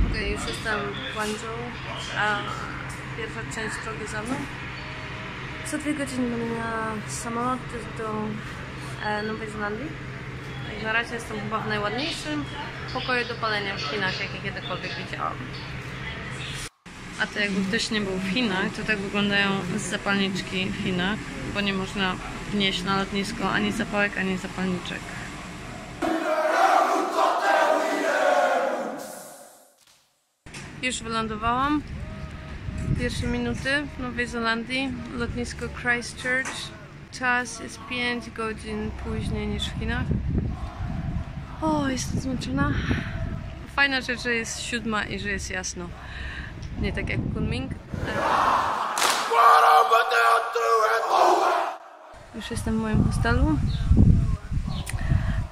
Okej, już jestem w Guangzhou, a pierwsza część drogi za mną. Za 2 godziny będę miała samolot do Nowej Zelandii. Na razie jestem chyba w najładniejszym pokoju do palenia w Chinach, jaki kiedykolwiek widziałam. A to jakby ktoś nie był w Chinach, to tak wyglądają zapalniczki w Chinach, bo nie można wnieść na lotnisko ani zapałek, ani zapalniczek. Już wylądowałam. Pierwsze minuty w Nowej Zelandii, lotnisko Christchurch. Czas jest 5 godzin później niż w Chinach. O, jestem zmęczona. Fajna rzecz, że jest 7 i że jest jasno. Nie tak jak Kunming. Już jestem w moim hostelu.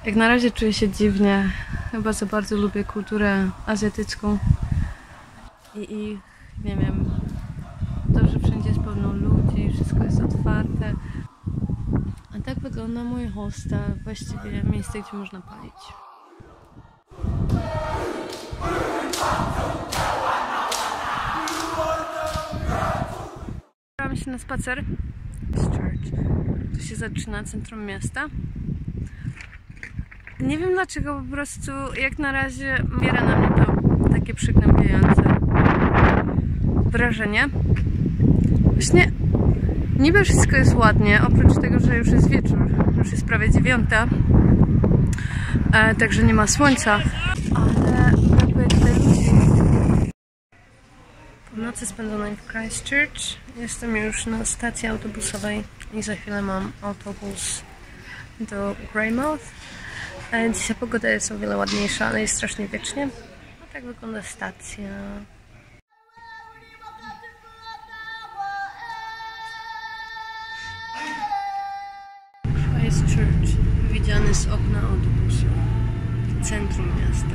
Jak na razie czuję się dziwnie. Chyba za bardzo lubię kulturę azjatycką. I nie wiem, to, że wszędzie jest pełno ludzi, wszystko jest otwarte. A tak wygląda mój hostel, właściwie miejsce, gdzie można palić. Wybrałam się na spacer. Tu się zaczyna centrum miasta. Nie wiem dlaczego, po prostu jak na razie biera na mnie to takie przygnębiające wrażenie. Właśnie niby wszystko jest ładnie, oprócz tego, że już jest wieczór, już jest prawie 9, także nie ma słońca, ale brakuje tutaj ludzi. Po nocy spędzonej w Christchurch jestem już na stacji autobusowej i za chwilę mam autobus do Greymouth. Dzisiaj pogoda jest o wiele ładniejsza, ale jest strasznie wiecznie. A tak wygląda stacja. Christchurch, widziany z okna autobusu, centrum miasta.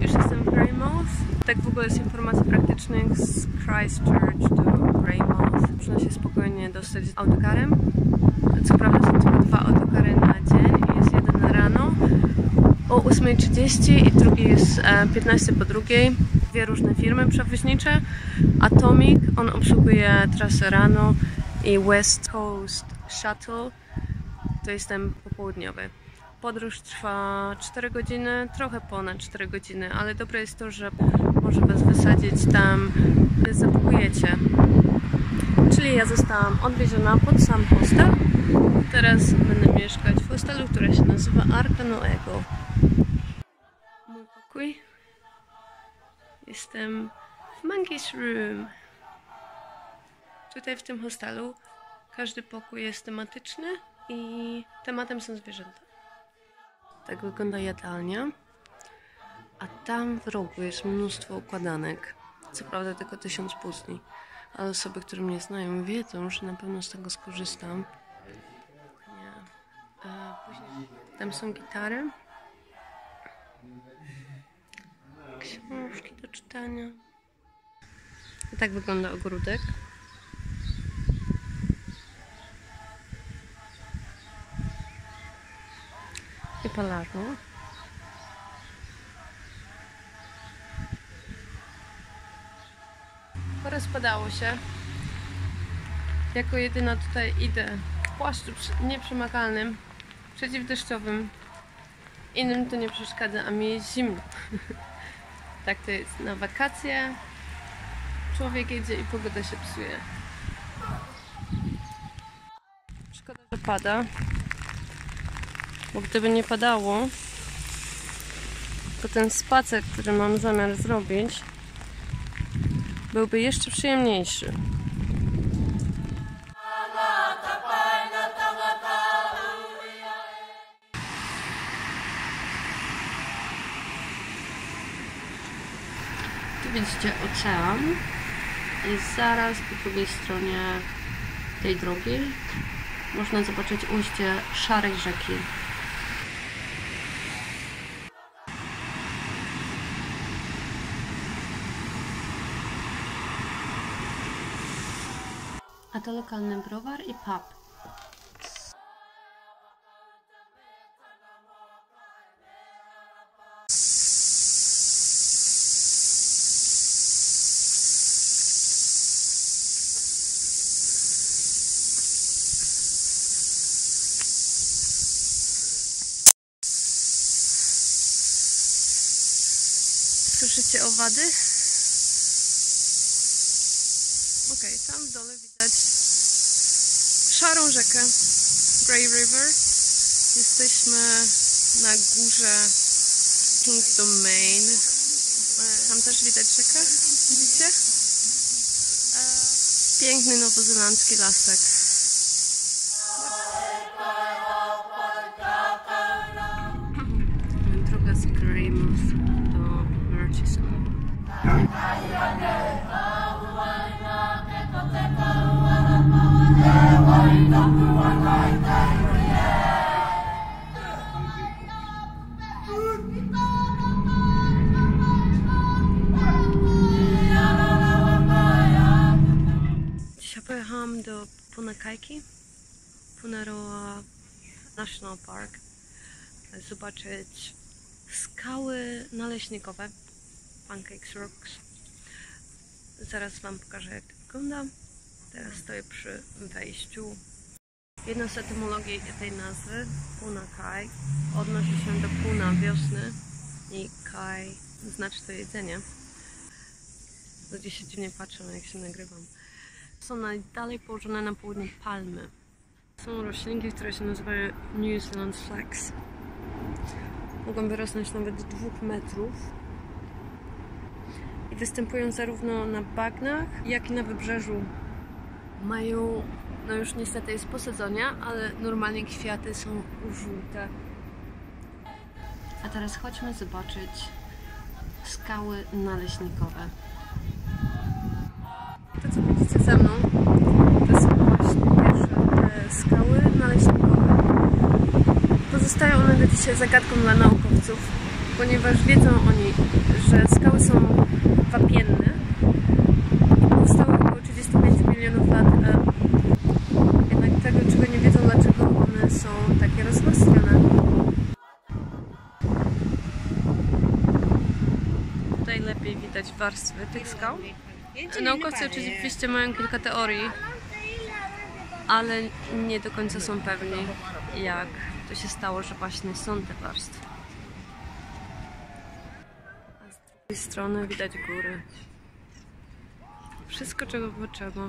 Już jestem w Greymouth. Tak w ogóle z informacji praktycznych z Christchurch do Greymouth można się spokojnie dostać z autokarem. Co prawda są tylko 2 autokary na dzień i jest jeden rano o 8:30 i drugi jest 15 po 2. 2 różne firmy przewoźnicze. Atomic, on obsługuje trasę rano, i West Coast Shuttle, to jest ten popołudniowy. Podróż trwa 4 godziny, trochę ponad 4 godziny, ale dobre jest to, że może was wysadzić tam, gdzie zapakujecie. Czyli ja zostałam odwieziona pod sam hostel. Teraz będę mieszkać w hostelu, który się nazywa Arca Noego. Mój pokój. Jestem w Monkey's Room. Tutaj w tym hostelu każdy pokój jest tematyczny i tematem są zwierzęta. Tak wygląda jadalnia. A tam w rogu jest mnóstwo układanek. Co prawda tylko 1000 puzli. Ale osoby, które mnie znają, wiedzą, że na pewno z tego skorzystam. Nie. Później tam są gitary. Książki do czytania. I tak wygląda ogródek. I palarno. Rozpadało się. Jako jedyna tutaj idę w płaszczu nieprzemakalnym, przeciwdeszczowym. Innym to nie przeszkadza, a mi jest zimno. Tak to jest na wakacje. Człowiek jedzie i pogoda się psuje. Szkoda, że pada. Bo gdyby nie padało, to ten spacer, który mam zamiar zrobić, byłby jeszcze przyjemniejszy. Tu widzicie ocean i zaraz po drugiej stronie tej drogi można zobaczyć ujście szarej rzeki. to lokalny browar i pub. Słyszycie owady? Okej, tam w dole widać szarą rzekę Grey River. Jesteśmy na górze Kingdom Main. Tam też widać rzekę, widzicie? Piękny nowozelandzki lasek. Droga z Greymouth do Murchison. Dzisiaj pojechałam do Punakaiki, Punaroa National Park, zobaczyć skały naleśnikowe, Pancakes Rocks. Zaraz wam pokażę, jak to wygląda. Teraz stoję przy wejściu. Jedna z etymologii tej nazwy, Punakai, odnosi się do Puna, wiosny, i Kai znaczy to jedzenie. Ludzie się dziwnie patrzą, jak się nagrywam. Są najdalej położone na południe palmy. Są roślinki, które się nazywają New Zealand Flax. Mogą wyrosnąć nawet 2 metrów. I występują zarówno na bagnach, jak i na wybrzeżu. Mają, no już niestety jest po sezonie, ale normalnie kwiaty są żółte. A teraz chodźmy zobaczyć skały naleśnikowe. To, co widzicie za mną, to są właśnie pierwsze te skały naleśnikowe. Pozostają one do dzisiaj zagadką dla naukowców, ponieważ wiedzą oni, że skały są wapienne i powstały około 35 milionów lat. Jednak tego, czego nie wiedzą, dlaczego one są takie rozwarstwione. Tutaj lepiej widać warstwy tych skał. Naukowcy oczywiście mają kilka teorii, ale nie do końca są pewni, jak to się stało, że właśnie są te warstwy. A z drugiej strony widać góry. Wszystko, czego potrzeba.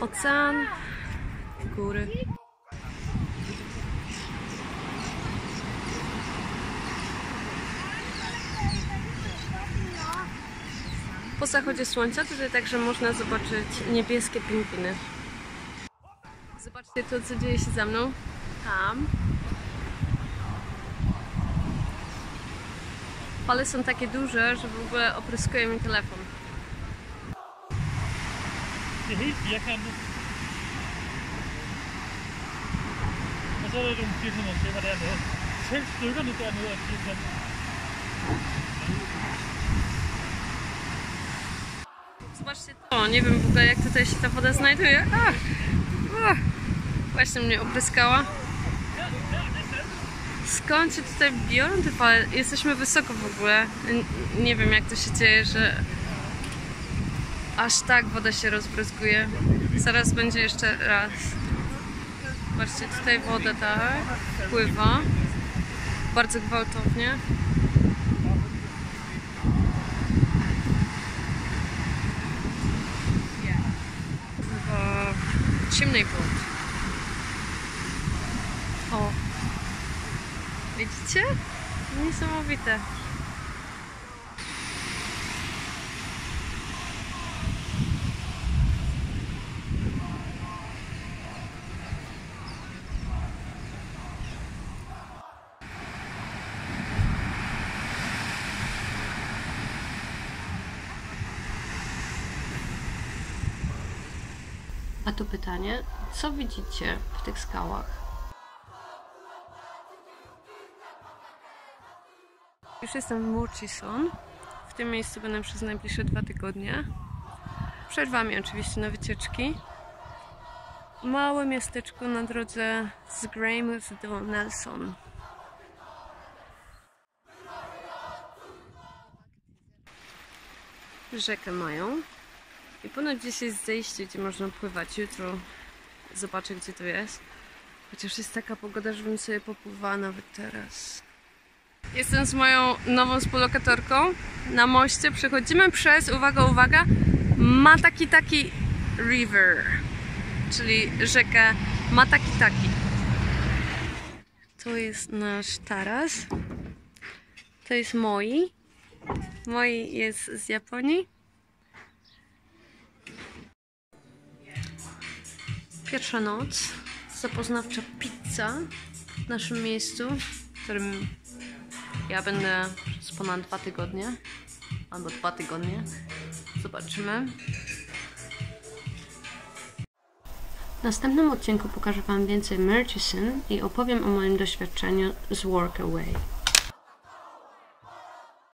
Ocean, góry. Po zachodzie słońca tutaj także można zobaczyć niebieskie pingwiny. Zobaczcie to, co dzieje się za mną. Tam. Fale są takie duże, że w ogóle opryskuje mi telefon. Det er helt firkantet. Og så er der nogle firkantede tæpper dernede. Selv stykkerne dernede er firkantet. Zobaczcie to, nie wiem w ogóle jak tutaj się ta woda znajduje. Właśnie mnie opryskała. Skąd się tutaj biorą te fale? Jesteśmy wysoko w ogóle. Nie wiem jak to się dzieje, że aż tak woda się rozbryzguje. Zaraz będzie jeszcze raz. Zobaczcie, tutaj woda tak pływa. Bardzo gwałtownie. W ciemnej wodzie. O! Widzicie? Niesamowite. A tu pytanie, co widzicie w tych skałach? Już jestem w Murchison. W tym miejscu będę przez najbliższe 2 tygodnie. przerwami oczywiście na wycieczki. Małe miasteczko na drodze z Greymouth do Nelson. Rzekę mają i ponoć gdzieś jest zejście, gdzie można pływać. Jutro zobaczę, gdzie to jest. Chociaż jest taka pogoda, żebym sobie popływała nawet teraz. Jestem z moją nową współlokatorką na moście. Przechodzimy przez, uwaga, uwaga, Matakitaki River, czyli rzekę Matakitaki. To jest nasz taras. To jest Moi. Moi jest z Japonii. Pierwsza noc. Zapoznawcza pizza w naszym miejscu, w którym ja będę przez ponad 2 tygodnie. Albo 2 tygodnie. Zobaczymy. W następnym odcinku pokażę Wam więcej Murchison i opowiem o moim doświadczeniu z Workaway.